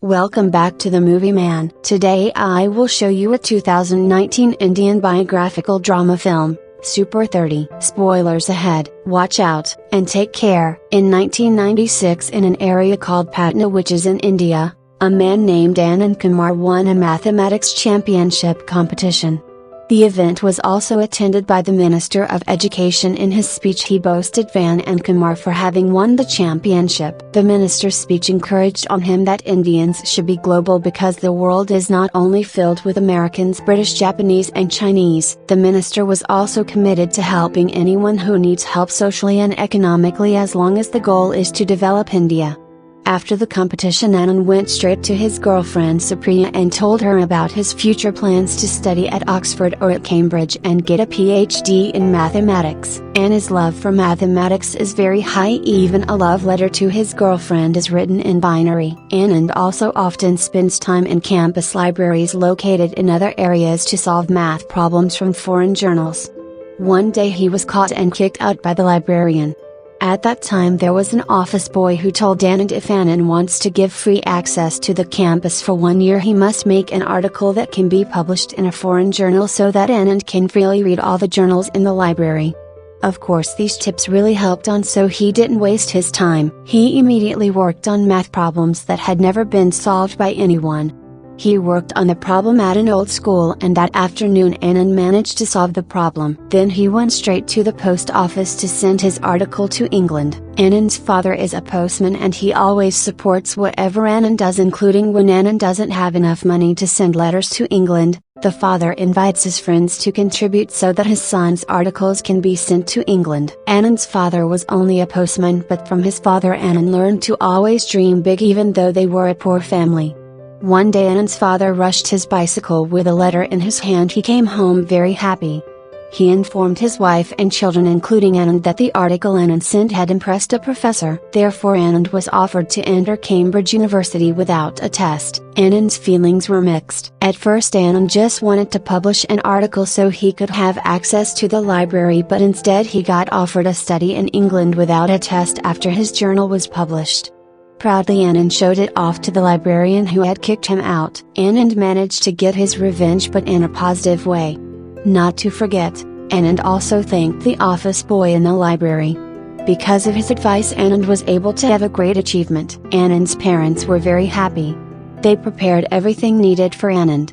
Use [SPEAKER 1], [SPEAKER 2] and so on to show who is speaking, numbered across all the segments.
[SPEAKER 1] Welcome back to the Movie Man. Today I will show you a 2019 Indian biographical drama film, Super 30. Spoilers ahead, watch out, and take care. In 1996 in an area called Patna, which is in India, a man named Anand Kumar won a mathematics championship competition. The event was also attended by the Minister of Education. In his speech he boasted Anand Kumar for having won the championship. The minister's speech encouraged on him that Indians should be global because the world is not only filled with Americans, British, Japanese and Chinese. The minister was also committed to helping anyone who needs help socially and economically as long as the goal is to develop India. After the competition, Anand went straight to his girlfriend Supriya and told her about his future plans to study at Oxford or at Cambridge and get a PhD in mathematics. Anand's love for mathematics is very high, even a love letter to his girlfriend is written in binary. Anand also often spends time in campus libraries located in other areas to solve math problems from foreign journals. One day he was caught and kicked out by the librarian. At that time there was an office boy who told Anand if Anand wants to give free access to the campus for 1 year he must make an article that can be published in a foreign journal so that Anand can freely read all the journals in the library. Of course these tips really helped Anand, so he didn't waste his time. He immediately worked on math problems that had never been solved by anyone. He worked on the problem at an old school and that afternoon Anand managed to solve the problem. Then he went straight to the post office to send his article to England. Anand's father is a postman and he always supports whatever Anand does, including when Anand doesn't have enough money to send letters to England. The father invites his friends to contribute so that his son's articles can be sent to England. Anand's father was only a postman, but from his father Anand learned to always dream big even though they were a poor family. One day Anand's father rushed his bicycle with a letter in his hand. He came home very happy. He informed his wife and children, including Anand, that the article Anand sent had impressed a professor. Therefore Anand was offered to enter Cambridge University without a test. Anand's feelings were mixed. At first Anand just wanted to publish an article so he could have access to the library, but instead he got offered a study in England without a test after his journal was published. Proudly Anand showed it off to the librarian who had kicked him out. Anand managed to get his revenge, but in a positive way. Not to forget, Anand also thanked the office boy in the library. Because of his advice Anand was able to have a great achievement. Anand's parents were very happy. They prepared everything needed for Anand.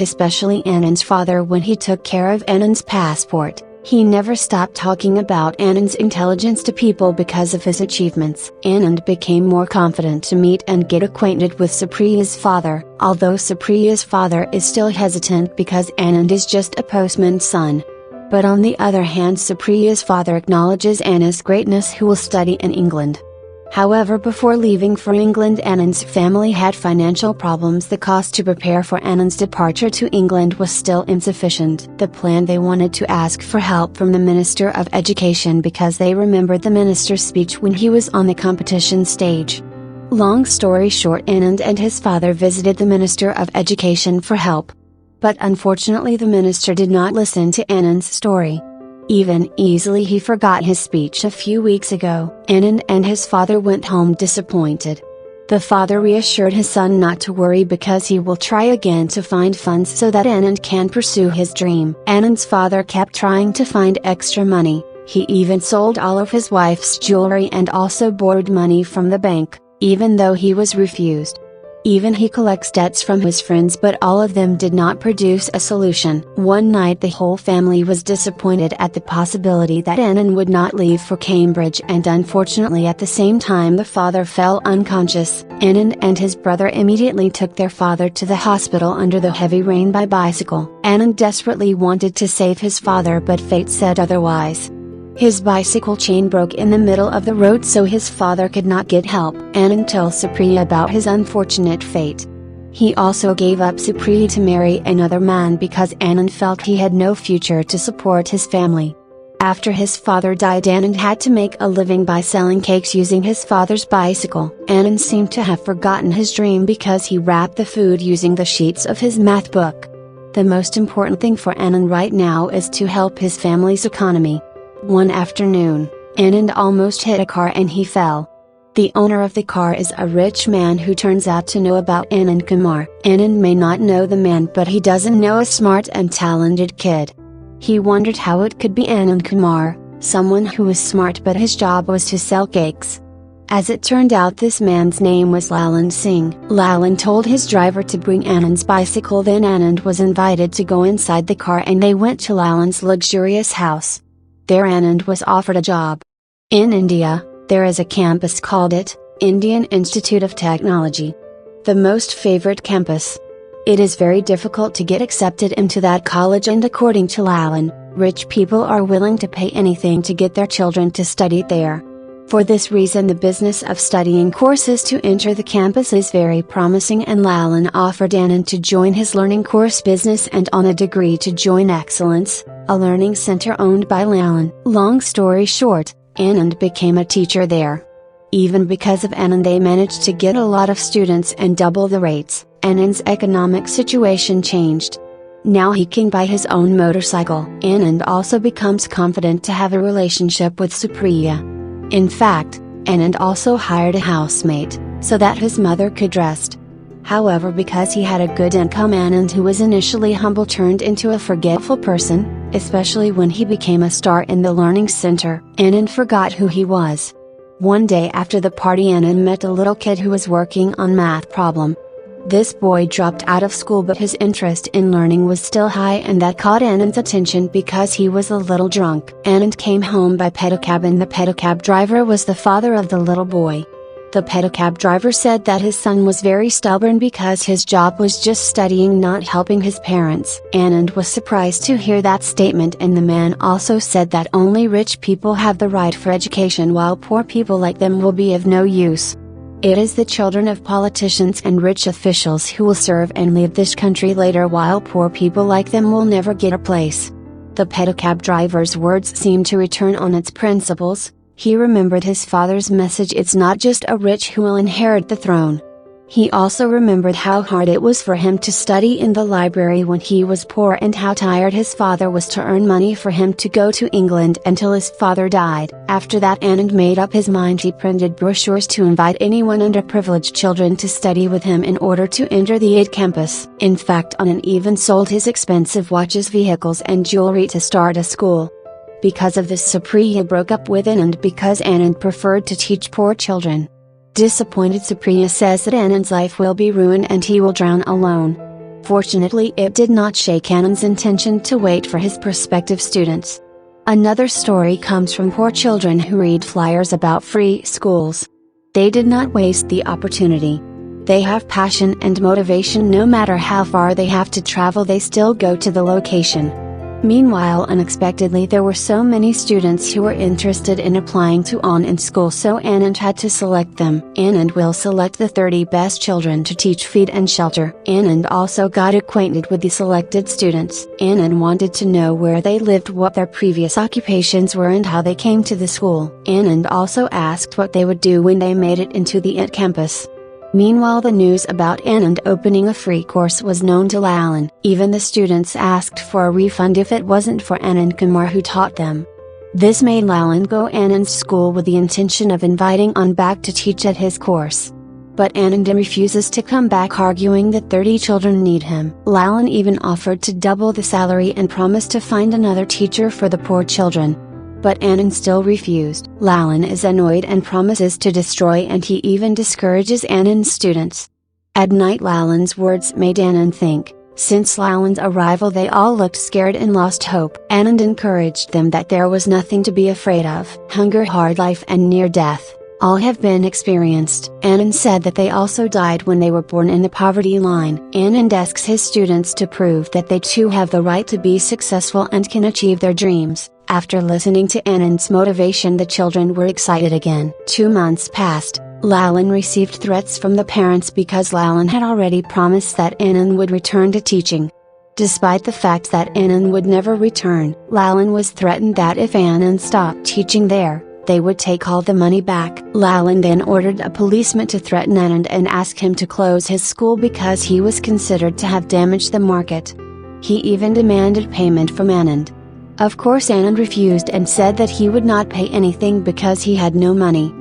[SPEAKER 1] Especially Anand's father. When he took care of Anand's passport, he never stopped talking about Anand's intelligence to people because of his achievements. Anand became more confident to meet and get acquainted with Supriya's father, although Supriya's father is still hesitant because Anand is just a postman's son. But on the other hand, Supriya's father acknowledges Anand's greatness, who will study in England. However, before leaving for England, Anand's family had financial problems. The cost to prepare for Anand's departure to England was still insufficient. The plan: they wanted to ask for help from the Minister of Education because they remembered the minister's speech when he was on the competition stage. Long story short, Anand and his father visited the Minister of Education for help. But unfortunately the minister did not listen to Anand's story. Even easily he forgot his speech a few weeks ago. Anand and his father went home disappointed. The father reassured his son not to worry because he will try again to find funds so that Anand can pursue his dream. Anand's father kept trying to find extra money. He even sold all of his wife's jewelry and also borrowed money from the bank, even though he was refused. Even he collects debts from his friends, but all of them did not produce a solution. One night the whole family was disappointed at the possibility that Anand would not leave for Cambridge, and unfortunately at the same time the father fell unconscious. Anand and his brother immediately took their father to the hospital under the heavy rain by bicycle. Anand desperately wanted to save his father, but fate said otherwise. His bicycle chain broke in the middle of the road, so his father could not get help. Anand tells Supriya about his unfortunate fate. He also gave up Supriya to marry another man because Anand felt he had no future to support his family. After his father died, Anand had to make a living by selling cakes using his father's bicycle. Anand seemed to have forgotten his dream because he wrapped the food using the sheets of his math book. The most important thing for Anand right now is to help his family's economy. One afternoon, Anand almost hit a car and he fell. The owner of the car is a rich man who turns out to know about Anand Kumar. Anand may not know the man, but he doesn't know a smart and talented kid. He wondered how it could be Anand Kumar, someone who was smart but his job was to sell cakes. As it turned out, this man's name was Lalan Singh. Lalan told his driver to bring Anand's bicycle, then Anand was invited to go inside the car and they went to Lalan's luxurious house. There Anand was offered a job. In India, there is a campus called Indian Institute of Technology. The most favorite campus. It is very difficult to get accepted into that college, and according to Lalan, rich people are willing to pay anything to get their children to study there. For this reason, the business of studying courses to enter the campus is very promising, and Lalan offered Anand to join his learning course business and on a degree to join Excellence, a learning center owned by Lalan. Long story short, Anand became a teacher there. Even because of Anand, they managed to get a lot of students and double the rates. Anand's economic situation changed. Now he can buy his own motorcycle. Anand also becomes confident to have a relationship with Supriya. In fact, Anand also hired a housemate, so that his mother could rest. However, because he had a good income, Anand, who was initially humble, turned into a forgetful person, especially when he became a star in the learning center. Anand forgot who he was. One day after the party, Anand met a little kid who was working on math problem. This boy dropped out of school, but his interest in learning was still high, and that caught Anand's attention because he was a little drunk. Anand came home by pedicab, and the pedicab driver was the father of the little boy. The pedicab driver said that his son was very stubborn because his job was just studying, not helping his parents. Anand was surprised to hear that statement, and the man also said that only rich people have the right for education, while poor people like them will be of no use. It is the children of politicians and rich officials who will serve and lead this country later, while poor people like them will never get a place. The pedicab driver's words seemed to return on its principles. He remembered his father's message: it's not just a rich who will inherit the throne. He also remembered how hard it was for him to study in the library when he was poor, and how tired his father was to earn money for him to go to England until his father died. After that, Anand made up his mind. He printed brochures to invite anyone underprivileged children to study with him in order to enter the IT campus. In fact, Anand even sold his expensive watches, vehicles and jewelry to start a school. Because of this, Supriya broke up with Anand because Anand preferred to teach poor children. Disappointed, Supriya says that Anand's life will be ruined and he will drown alone. Fortunately, it did not shake Anand's intention to wait for his prospective students. Another story comes from poor children who read flyers about free schools. They did not waste the opportunity. They have passion and motivation. No matter how far they have to travel, they still go to the location. Meanwhile, unexpectedly, there were so many students who were interested in applying to Anand school, so Anand had to select them. Anand will select the 30 best children to teach, feed and shelter. Anand also got acquainted with the selected students. Anand wanted to know where they lived, what their previous occupations were and how they came to the school. Anand also asked what they would do when they made it into the IT campus. Meanwhile, the news about Anand opening a free course was known to Lalan. Even the students asked for a refund if it wasn't for Anand Kumar who taught them. This made Lalan go Anand's school with the intention of inviting Anand back to teach at his course. But Anand refuses to come back, arguing that 30 children need him. Lalan even offered to double the salary and promised to find another teacher for the poor children. But Anand still refused. Lalan is annoyed and promises to destroy, and he even discourages Anand's students. At night, Lalan's words made Anand think. Since Lalan's arrival, they all looked scared and lost hope. Anand encouraged them that there was nothing to be afraid of. Hunger, hard life and near death, all have been experienced. Anand said that they also died when they were born in the poverty line. Anand asks his students to prove that they too have the right to be successful and can achieve their dreams. After listening to Anand's motivation, the children were excited again. 2 months passed. Lalan received threats from the parents because Lalan had already promised that Anand would return to teaching. Despite the fact that Anand would never return, Lalan was threatened that if Anand stopped teaching there, they would take all the money back. Lalan then ordered a policeman to threaten Anand and ask him to close his school because he was considered to have damaged the market. He even demanded payment from Anand. Of course, Anand refused and said that he would not pay anything because he had no money.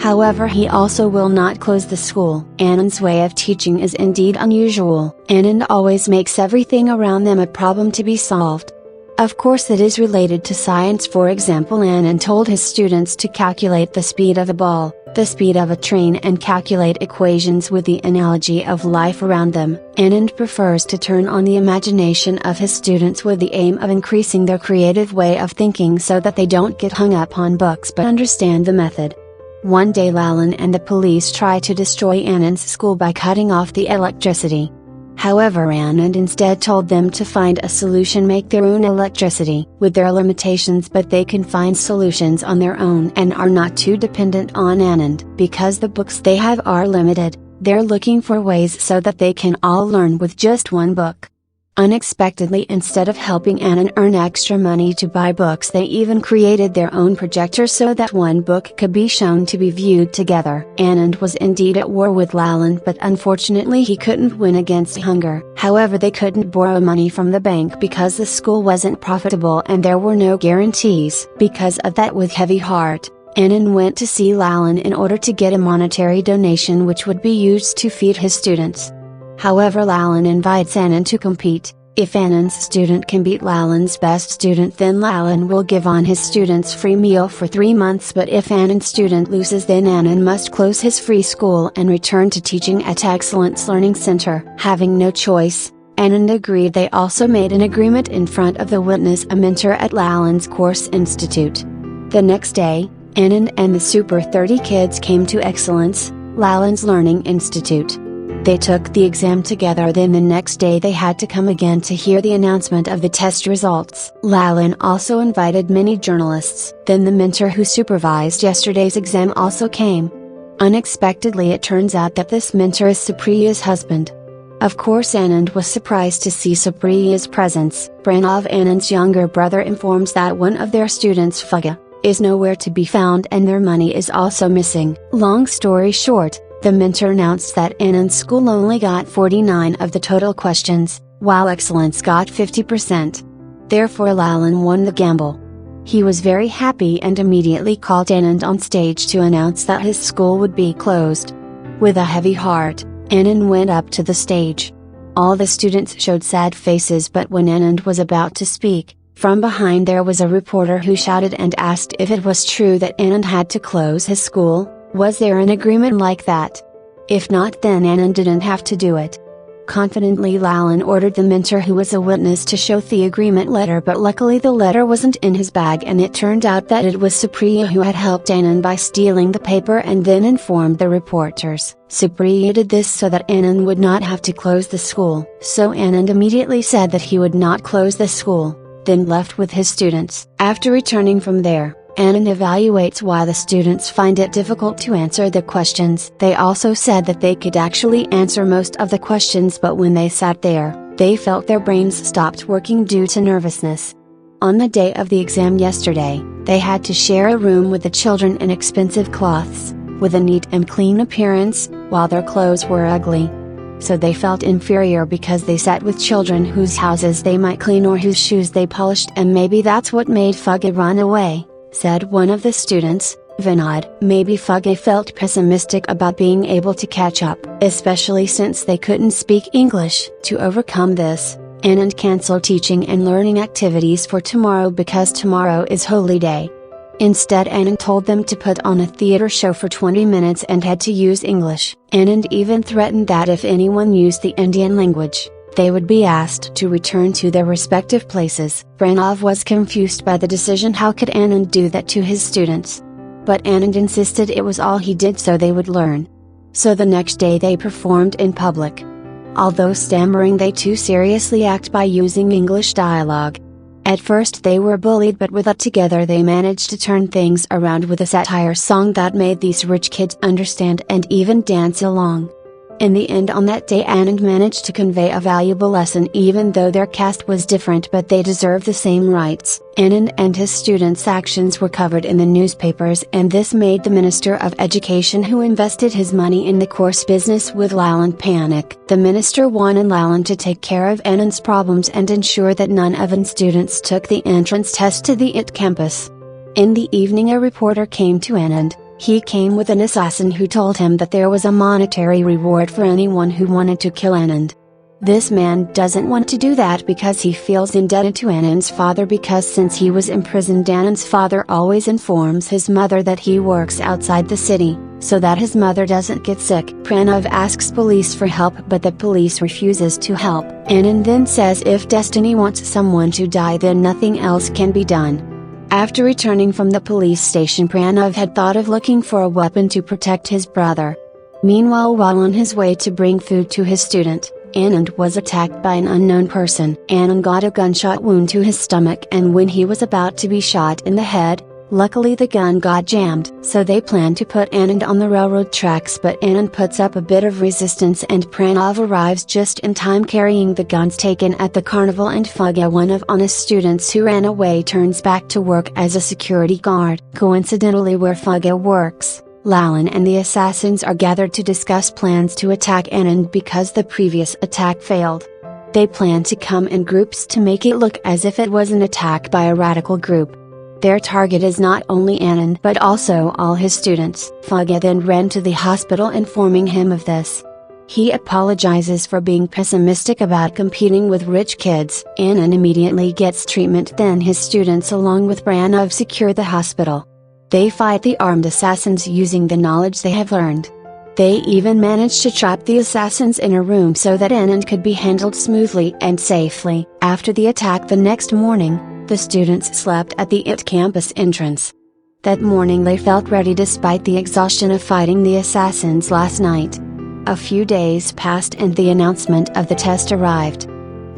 [SPEAKER 1] However, he also will not close the school. Anand's way of teaching is indeed unusual. Anand always makes everything around them a problem to be solved. Of course it is related to science. For example, Anand told his students to calculate the speed of a ball, the speed of a train, and calculate equations with the analogy of life around them. Anand prefers to turn on the imagination of his students with the aim of increasing their creative way of thinking so that they don't get hung up on books but understand the method. One day Lalan and the police try to destroy Anand's school by cutting off the electricity. However, Anand instead told them to find a solution, make their own electricity with their limitations, but they can find solutions on their own and are not too dependent on Anand. Because the books they have are limited, they're looking for ways so that they can all learn with just one book. Unexpectedly, instead of helping Anand earn extra money to buy books, they even created their own projector so that one book could be shown to be viewed together. Anand was indeed at war with Lalan, but unfortunately he couldn't win against hunger. However, they couldn't borrow money from the bank because the school wasn't profitable and there were no guarantees. Because of that, with heavy heart, Anand went to see Lalan in order to get a monetary donation which would be used to feed his students. However, Lalan invites Anand to compete. If Anand's student can beat Lalan's best student, then Lalan will give on his students free meal for 3 months, but if Anand's student loses, then Anand must close his free school and return to teaching at Excellence Learning Center. Having no choice, Anand agreed. They also made an agreement in front of the witness, a mentor at Lalan's course institute. The next day, Anand and the Super 30 kids came to Excellence, Lalan's Learning Institute. They took the exam together. Then the next day they had to come again to hear the announcement of the test results. Lalan also invited many journalists. Then the mentor who supervised yesterday's exam also came. Unexpectedly, it turns out that this mentor is Supriya's husband. Of course, Anand was surprised to see Supriya's presence. Pranav, Anand's younger brother, informs that one of their students, Fuga, is nowhere to be found and their money is also missing. Long story short, the mentor announced that Anand's school only got 49 of the total questions, while Excellence got 50%. Therefore, Lalan won the gamble. He was very happy and immediately called Anand on stage to announce that his school would be closed. With a heavy heart, Anand went up to the stage. All the students showed sad faces, but when Anand was about to speak, from behind there was a reporter who shouted and asked if it was true that Anand had to close his school. Was there an agreement like that? If not, then Anand didn't have to do it. Confidently, Lalan ordered the mentor who was a witness to show the agreement letter, but luckily the letter wasn't in his bag and it turned out that it was Supriya who had helped Anand by stealing the paper and then informed the reporters. Supriya did this so that Anand would not have to close the school. So Anand immediately said that he would not close the school, then left with his students. After returning from there, Anand evaluates why the students find it difficult to answer the questions. They also said that they could actually answer most of the questions, but when they sat there, they felt their brains stopped working due to nervousness. On the day of the exam yesterday, they had to share a room with the children in expensive cloths, with a neat and clean appearance, while their clothes were ugly. So they felt inferior because they sat with children whose houses they might clean or whose shoes they polished, and maybe that's what made Fuga run away, said one of the students, Vinod. Maybe Fuga felt pessimistic about being able to catch up, especially since they couldn't speak English. To overcome this, Anand cancelled teaching and learning activities for tomorrow because tomorrow is holy day. Instead, Anand told them to put on a theatre show for 20 minutes and had to use English. Anand even threatened that if anyone used the Indian language, they would be asked to return to their respective places. Pranav was confused by the decision. How could Anand do that to his students? But Anand insisted it was all he did so they would learn. So the next day they performed in public. Although stammering, they too seriously act by using English dialogue. At first they were bullied, but with that together they managed to turn things around with a satire song that made these rich kids understand and even dance along. In the end, on that day, Anand managed to convey a valuable lesson. Even though their caste was different, but they deserve the same rights. Anand and his students' actions were covered in the newspapers, and this made the Minister of Education, who invested his money in the course business with Lalan, panic. The minister wanted Lalan to take care of Anand's problems and ensure that none of his students took the entrance test to the IT campus. In the evening, a reporter came to Anand. He came with an assassin who told him that there was a monetary reward for anyone who wanted to kill Anand. This man doesn't want to do that because he feels indebted to Anand's father, because since he was imprisoned, Anand's father always informs his mother that he works outside the city, so that his mother doesn't get sick. Pranav asks police for help, but the police refuses to help. Anand then says if destiny wants someone to die, then nothing else can be done. After returning from the police station, Pranav had thought of looking for a weapon to protect his brother. Meanwhile, while on his way to bring food to his student, Anand was attacked by an unknown person. Anand got a gunshot wound to his stomach, and when he was about to be shot in the head, luckily the gun got jammed. So they planned to put Anand on the railroad tracks, but Anand puts up a bit of resistance and Pranav arrives just in time carrying the guns taken at the carnival, and Phagya, one of honest students who ran away, turns back to work as a security guard. Coincidentally, where Phagya works, Lalan and the assassins are gathered to discuss plans to attack Anand because the previous attack failed. They plan to come in groups to make it look as if it was an attack by a radical group. Their target is not only Anand but also all his students. Phagya then ran to the hospital informing him of this. He apologizes for being pessimistic about competing with rich kids. Anand immediately gets treatment, then his students along with Pranav secure the hospital. They fight the armed assassins using the knowledge they have learned. They even manage to trap the assassins in a room so that Anand could be handled smoothly and safely. After the attack the next morning, the students slept at the IT campus entrance. That morning they felt ready despite the exhaustion of fighting the assassins last night. A few days passed and the announcement of the test arrived.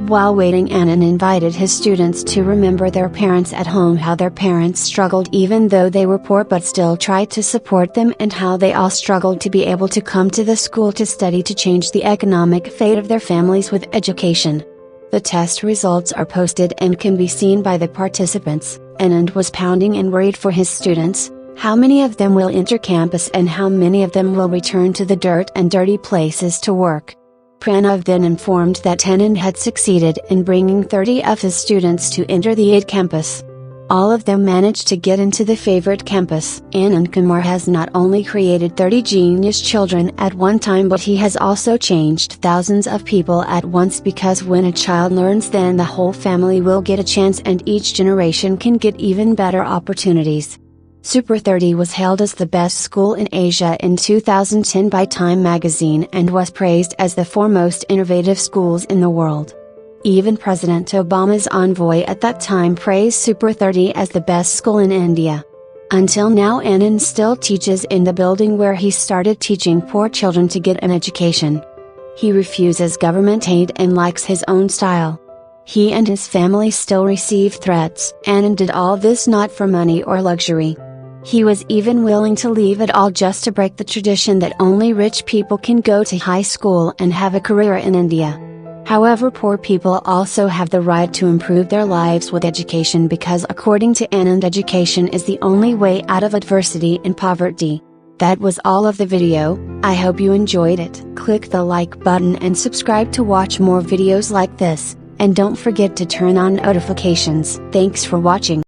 [SPEAKER 1] While waiting, Anand invited his students to remember their parents at home, how their parents struggled even though they were poor but still tried to support them, and how they all struggled to be able to come to the school to study to change the economic fate of their families with education. The test results are posted and can be seen by the participants. Anand was pounding and worried for his students. How many of them will enter campus and how many of them will return to the dirt and dirty places to work? Pranav then informed that Anand had succeeded in bringing 30 of his students to enter the IT campus. All of them managed to get into the favorite campus. Anand Kumar has not only created 30 genius children at one time, but he has also changed thousands of people at once, because when a child learns, then the whole family will get a chance and each generation can get even better opportunities. Super 30 was hailed as the best school in Asia in 2010 by Time magazine and was praised as the foremost innovative schools in the world. Even President Obama's envoy at that time praised Super 30 as the best school in India. Until now, Anand still teaches in the building where he started teaching poor children to get an education. He refuses government aid and likes his own style. He and his family still receive threats. Anand did all this not for money or luxury. He was even willing to leave it all just to break the tradition that only rich people can go to high school and have a career in India. However, poor people also have the right to improve their lives with education, because according to Anand, education is the only way out of adversity and poverty. That was all of the video. I hope you enjoyed it. Click the like button and subscribe to watch more videos like this, and don't forget to turn on notifications. Thanks for watching.